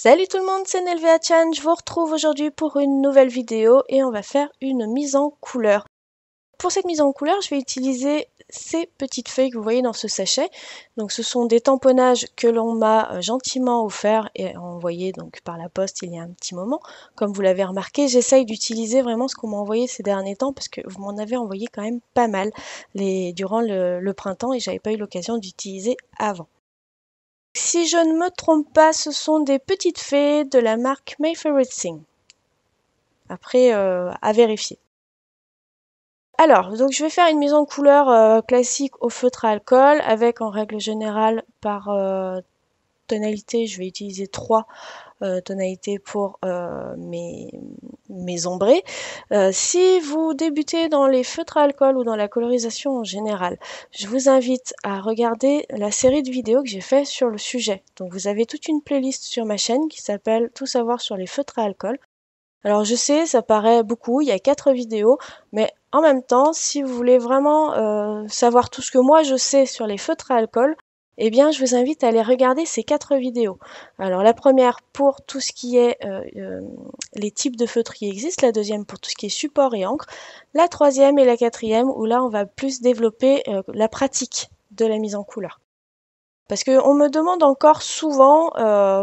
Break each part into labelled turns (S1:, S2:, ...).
S1: Salut tout le monde, c'est Nelvea-chan, je vous retrouve aujourd'hui pour une nouvelle vidéo et on va faire une mise en couleur. Pour cette mise en couleur, je vais utiliser ces petites feuilles que vous voyez dans ce sachet. Donc ce sont des tamponnages que l'on m'a gentiment offerts et envoyés donc par la poste il y a un petit moment. Comme vous l'avez remarqué, j'essaye d'utiliser vraiment ce qu'on m'a envoyé ces derniers temps parce que vous m'en avez envoyé quand même pas mal durant le printemps et j'avais pas eu l'occasion d'utiliser avant. Si je ne me trompe pas, ce sont des petites fées de la marque My Favorite Thing. Après, à vérifier. Alors, donc je vais faire une mise en couleur classique au feutre à alcool avec en règle générale par tonalité, je vais utiliser 3 tonalités pour mes ombrés. Si vous débutez dans les feutres à alcool ou dans la colorisation en général, je vous invite à regarder la série de vidéos que j'ai fait sur le sujet. Donc vous avez toute une playlist sur ma chaîne qui s'appelle Tout savoir sur les feutres à alcool. Alors je sais, ça paraît beaucoup, il y a 4 vidéos, mais en même temps, si vous voulez vraiment savoir tout ce que moi je sais sur les feutres à alcool, eh bien je vous invite à aller regarder ces 4 vidéos. Alors la première pour tout ce qui est les types de feutres qui existent, la deuxième pour tout ce qui est support et encre, la troisième et la quatrième où là on va plus développer la pratique de la mise en couleur. Parce qu'on me demande encore souvent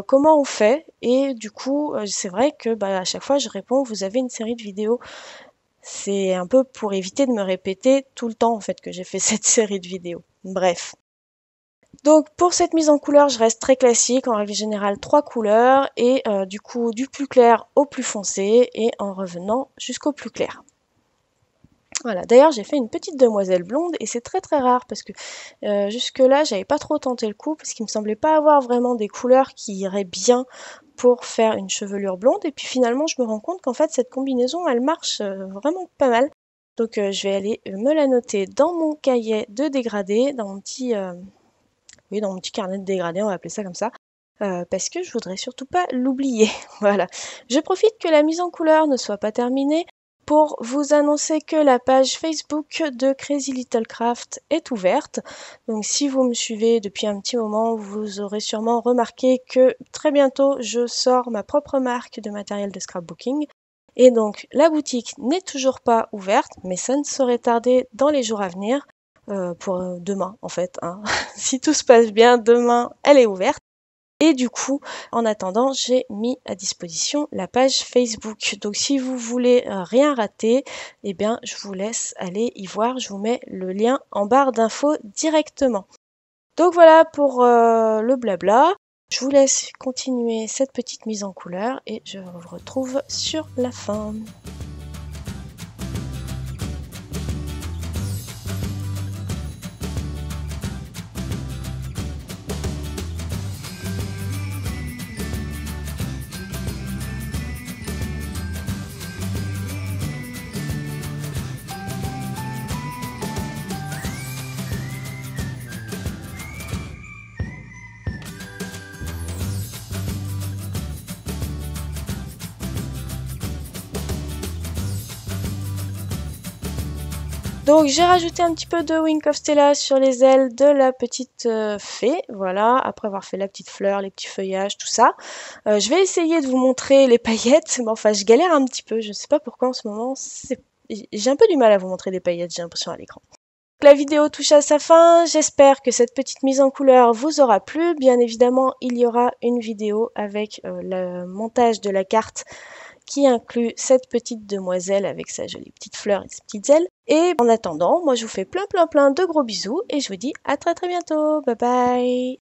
S1: comment on fait et du coup c'est vrai que à chaque fois je réponds vous avez une série de vidéos. C'est un peu pour éviter de me répéter tout le temps en fait que j'ai fait cette série de vidéos. Bref. Donc pour cette mise en couleur je reste très classique, en règle générale 3 couleurs et du coup du plus clair au plus foncé et en revenant jusqu'au plus clair. Voilà, d'ailleurs j'ai fait une petite demoiselle blonde et c'est très rare parce que jusque là j'avais pas trop tenté le coup parce qu'il me semblait pas avoir vraiment des couleurs qui iraient bien pour faire une chevelure blonde et puis finalement je me rends compte qu'en fait cette combinaison elle marche vraiment pas mal. Donc je vais aller me la noter dans mon cahier de dégradés, dans mon petit carnet de dégradés, on va appeler ça comme ça. Parce que je voudrais surtout pas l'oublier. Voilà. Je profite que la mise en couleur ne soit pas terminée pour vous annoncer que la page Facebook de Crazy Little Craft est ouverte. Donc si vous me suivez depuis un petit moment, vous aurez sûrement remarqué que très bientôt je sors ma propre marque de matériel de scrapbooking. Et donc la boutique n'est toujours pas ouverte, mais ça ne saurait tarder dans les jours à venir. Pour demain en fait, hein. Si tout se passe bien, demain elle est ouverte. Et du coup, en attendant, j'ai mis à disposition la page Facebook. Donc si vous voulez rien rater, eh bien je vous laisse aller y voir. Je vous mets le lien en barre d'infos directement. Donc voilà pour le blabla. Je vous laisse continuer cette petite mise en couleur et je vous retrouve sur la fin. Donc j'ai rajouté un petit peu de Wink of Stella sur les ailes de la petite fée, voilà, après avoir fait la petite fleur, les petits feuillages, tout ça. Je vais essayer de vous montrer les paillettes, mais enfin je galère un petit peu, je ne sais pas pourquoi en ce moment, j'ai un peu du mal à vous montrer des paillettes, j'ai l'impression à l'écran. La vidéo touche à sa fin, j'espère que cette petite mise en couleur vous aura plu. Bien évidemment, il y aura une vidéo avec le montage de la carte qui inclut cette petite demoiselle avec sa jolie petite fleur et ses petites ailes. Et en attendant, moi je vous fais plein de gros bisous et je vous dis à très bientôt. Bye bye!